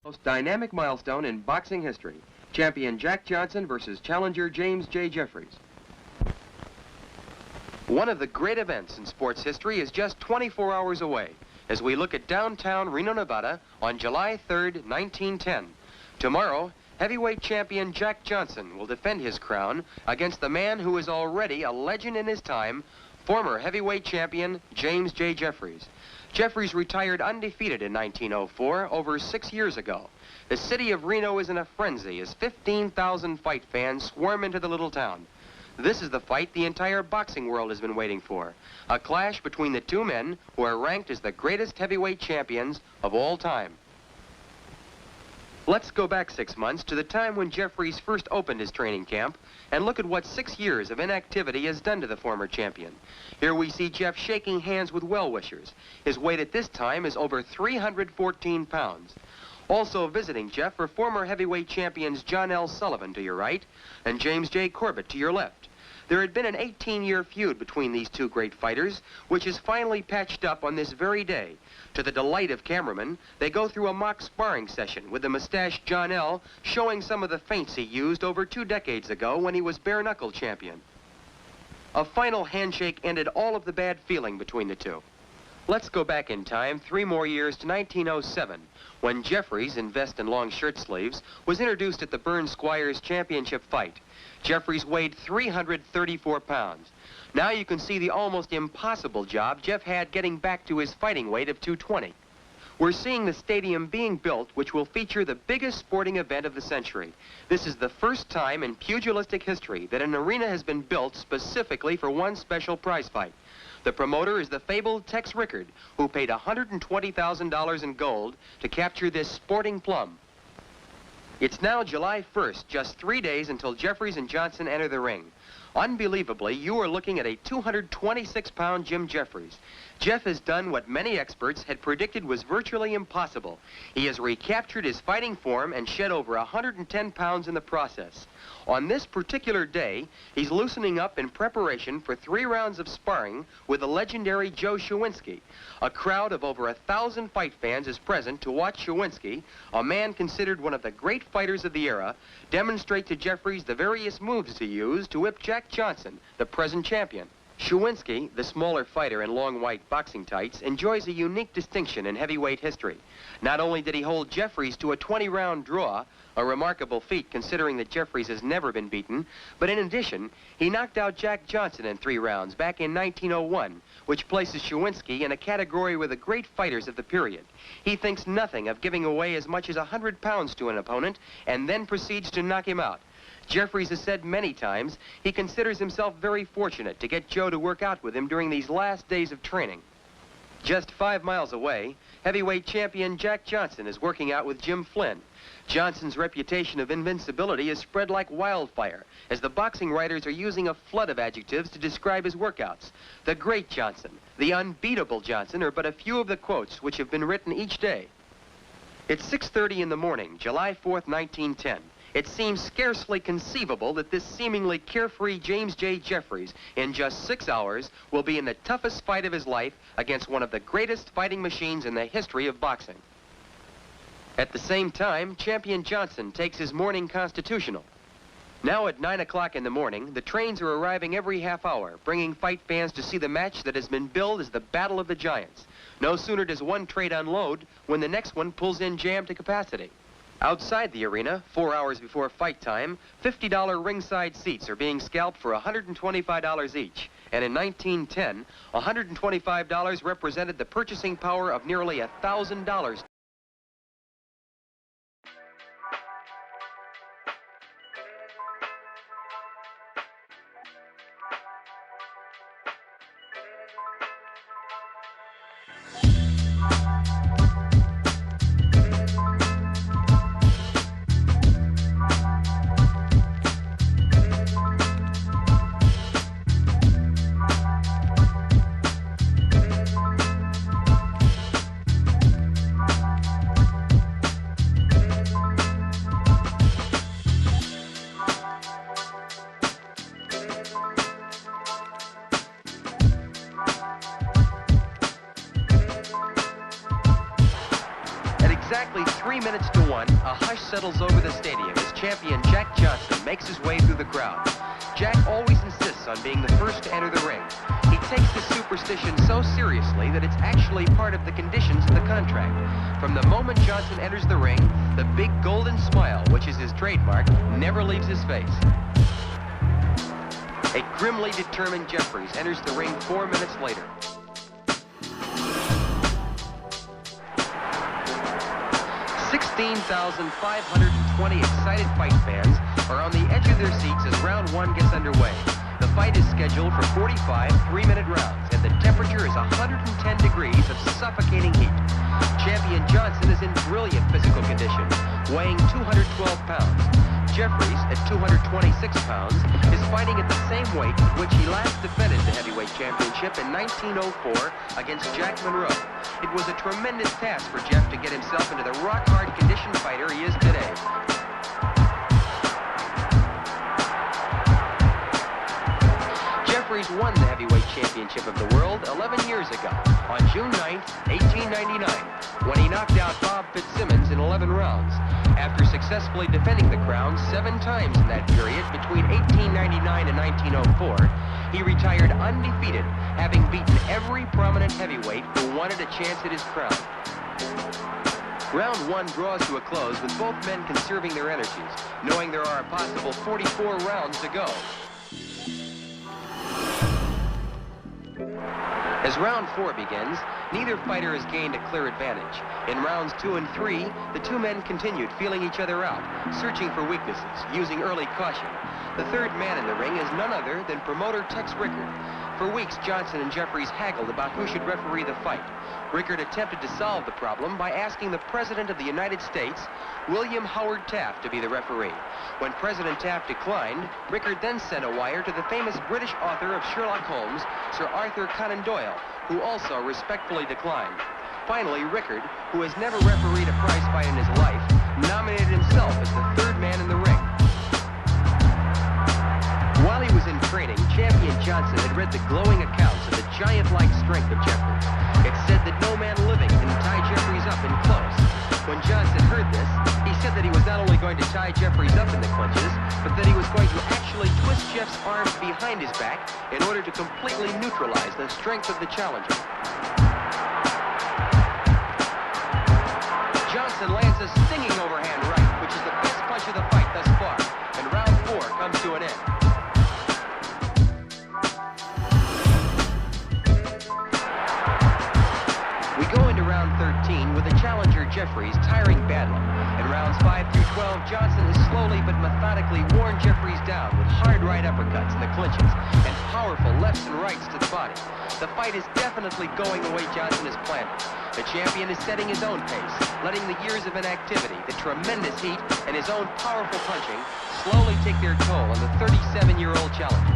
Most dynamic milestone in boxing history. Champion Jack Johnson versus challenger James J. Jefferies. One of the great events in sports history is just 24 hours away as we look at downtown Reno, Nevada on July 3rd, 1910. Tomorrow, heavyweight champion Jack Johnson will defend his crown against the man who is already a legend in his time, former heavyweight champion James J. Jefferies. Jefferies retired undefeated in 1904, over 6 years ago. The city of Reno is in a frenzy as 15,000 fight fans swarm into the little town. This is the fight the entire boxing world has been waiting for. A clash between the two men who are ranked as the greatest heavyweight champions of all time. Let's go back 6 months to the time when Jefferies first opened his training camp and look at what 6 years of inactivity has done to the former champion. Here we see Jeff shaking hands with well-wishers. His weight at this time is over 314 pounds. Also visiting Jeff are former heavyweight champions John L. Sullivan to your right and James J. Corbett to your left. There had been an 18-year feud between these two great fighters, which is finally patched up on this very day. To the delight of cameramen, they go through a mock sparring session with the mustached John L. showing some of the feints he used over 2 decades ago when he was bare-knuckle champion. A final handshake ended all of the bad feeling between the two. Let's go back in time 3 more years to 1907, when Jefferies, in vest and long shirt sleeves, was introduced at the Burns Squires championship fight. Jefferies weighed 334 pounds. Now you can see the almost impossible job Jeff had getting back to his fighting weight of 220. We're seeing the stadium being built, which will feature the biggest sporting event of the century. This is the first time in pugilistic history that an arena has been built specifically for one special prize fight. The promoter is the fabled Tex Rickard, who paid $120,000 in gold to capture this sporting plum. It's now July 1st, just 3 days until Jefferies and Johnson enter the ring. Unbelievably, you are looking at a 226-pound Jim Jefferies. Jeff has done what many experts had predicted was virtually impossible. He has recaptured his fighting form and shed over 110 pounds in the process. On this particular day, he's loosening up in preparation for 3 rounds of sparring with the legendary Joe Shawinski. A crowd of over 1,000 fight fans is present to watch Shawinski, a man considered one of the great fighters of the era, demonstrate to Jefferies the various moves he used to whip Jack Johnson, the present champion. Shawinski, the smaller fighter in long white boxing tights, enjoys a unique distinction in heavyweight history. Not only did he hold Jefferies to a 20-round draw, a remarkable feat considering that Jefferies has never been beaten, but in addition, he knocked out Jack Johnson in 3 rounds back in 1901, which places Shawinski in a category with the great fighters of the period. He thinks nothing of giving away as much as 100 pounds to an opponent and then proceeds to knock him out. Jefferies has said many times he considers himself very fortunate to get Joe to work out with him during these last days of training. Just 5 miles away, heavyweight champion Jack Johnson is working out with Jim Flynn. Johnson's reputation of invincibility is spread like wildfire, as the boxing writers are using a flood of adjectives to describe his workouts. The great Johnson, the unbeatable Johnson are but a few of the quotes which have been written each day. It's 6:30 in the morning, July 4th, 1910. It seems scarcely conceivable that this seemingly carefree James J. Jefferies, in just 6 hours, will be in the toughest fight of his life against one of the greatest fighting machines in the history of boxing. At the same time, champion Johnson takes his morning constitutional. Now at 9 o'clock in the morning, the trains are arriving every half hour, bringing fight fans to see the match that has been billed as the Battle of the Giants. No sooner does one train unload when the next one pulls in jam to capacity. Outside the arena, 4 hours before fight time, $50 ringside seats are being scalped for $125 each. And in 1910, $125 represented the purchasing power of nearly $1,000. exactly 3 minutes to 1, a hush settles over the stadium as champion Jack Johnson makes his way through the crowd. Jack always insists on being the first to enter the ring. He takes this superstition so seriously that it's actually part of the conditions of the contract. From the moment Johnson enters the ring, the big golden smile, which is his trademark, never leaves his face. A grimly determined Jeffries enters the ring 4 minutes later. 16,520 excited fight fans are on the edge of their seats as round 1 gets underway. The fight is scheduled for 45 3-minute rounds, and the temperature is 110 degrees of suffocating heat. Champion Johnson is in brilliant physical condition, weighing 212 pounds. Jeffries, at 226 pounds, is fighting at the same weight at which he last defended the heavyweight championship in 1904 against Jack Monroe. It was a tremendous task for Jeff to get himself into the rock-hard conditioned fighter he is today. Jeffries won the heavyweight championship of the world 11 years ago, on June 9th, 1899, when he knocked out Bob Fitzsimmons in 11 rounds. After successfully defending the crown 7 times in that period between 1899 and 1904, he retired undefeated, having beaten every prominent heavyweight who wanted a chance at his crown. Round 1 draws to a close with both men conserving their energies, knowing there are a possible 44 rounds to go. As round 4 begins, neither fighter has gained a clear advantage. In rounds 2 and 3, the two men continued feeling each other out, searching for weaknesses, using early caution. The third man in the ring is none other than promoter Tex Rickard. For weeks, Johnson and Jeffries haggled about who should referee the fight. Rickard attempted to solve the problem by asking the President of the United States, William Howard Taft, to be the referee. When President Taft declined, Rickard then sent a wire to the famous British author of Sherlock Holmes, Sir Arthur Conan Doyle, who also respectfully declined. Finally, Rickard, who has never refereed a prize fight in his life, nominated himself as the third man in the ring. While he was in training, champion Johnson had read the glowing accounts of the giant-like strength of Jeffries. It said that no man living can tie Jeffries up in close. When Johnson heard this, he said that he was not only going to tie Jeffries up in the clinches, but that he was going to actually twist Jeff's arms behind his back in order to completely neutralize the strength of the challenger. Johnson lands a stinging overhand right, which is the best punch of the fight thus far, and round 4 comes to an end. We go into round 13 with the challenger Jeffries tiring badly. In rounds 5 through 12, Johnson has slowly but methodically worn Jeffries down with hard right uppercuts in the clinches and powerful lefts and rights to the body. The fight is definitely going the way Johnson has planned it. The champion is setting his own pace, letting the years of inactivity, the tremendous heat, and his own powerful punching slowly take their toll on the 37-year-old challenger.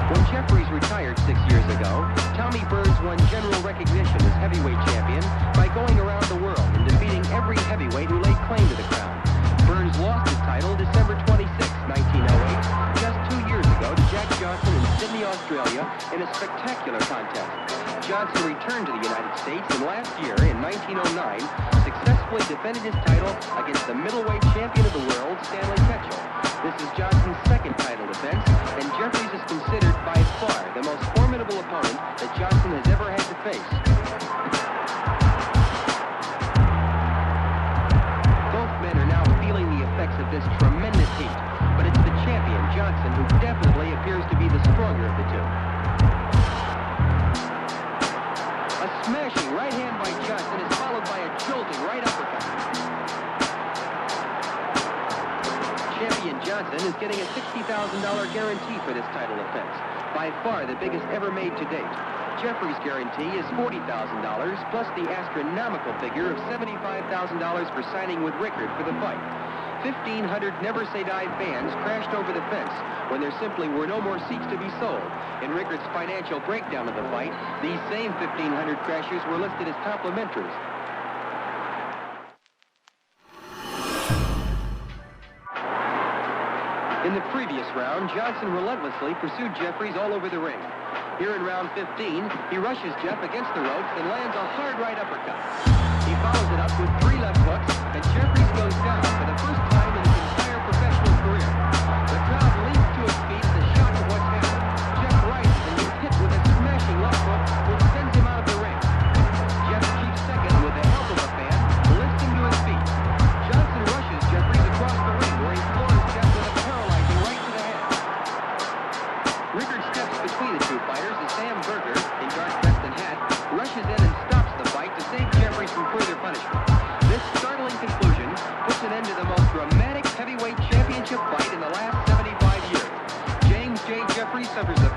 When Jeffries retired 6 years ago, Tommy Burns won general recognition as heavyweight champion by going around the world and defeating every heavyweight who laid claim to the crown. Burns lost his title December 26, 1908, just 2 years ago to Jack Johnson in Sydney, Australia, in a spectacular contest. Johnson returned to the United States and last year, in 1909, successfully defended his title against the middleweight champion of the world, Stanley Ketchel. This is Johnson's second title defense, and Jeffries is considered by far the most formidable opponent that Johnson has ever had to face. Both men are now feeling the effects of this tremendous heat, but it's the champion, Johnson, who definitely appears to be the stronger of the two. A smashing right hand by Johnson is followed by a jolting right uppercut. Champion Johnson is getting a $60,000 guarantee for this title defense, by far the biggest ever made to date. Jeffries' guarantee is $40,000, plus the astronomical figure of $75,000 for signing with Rickard for the fight. 1,500 never-say-die fans crashed over the fence when there simply were no more seats to be sold. In Rickard's financial breakdown of the fight, these same 1,500 crashers were listed as complimentaries. In the previous round, Johnson relentlessly pursued Jeffries all over the ring. Here in round 15, he rushes Jeff against the ropes and lands a hard right uppercut. He follows it up with 3 left hooks, and Jeffries goes down for the first time in his entire professional career. The crowd leaps to its feet at the shock of what's happened. Jeff rises and gets hit with a smashing left hook, which sends him out of the ring. Jeff keeps second with the help of a fan, lifts him to his feet. Johnson rushes Jeffries across the ring, where he floors Jeff with a paralyzing right to the head. Rickard steps between the two fighters as Sam Berger, in dark vest and hat, rushes in and stops the fight to save Jeffries from further punishment. This startling conclusion puts an end to the most dramatic heavyweight championship fight in the last 75 years. James J. Jefferies suffers a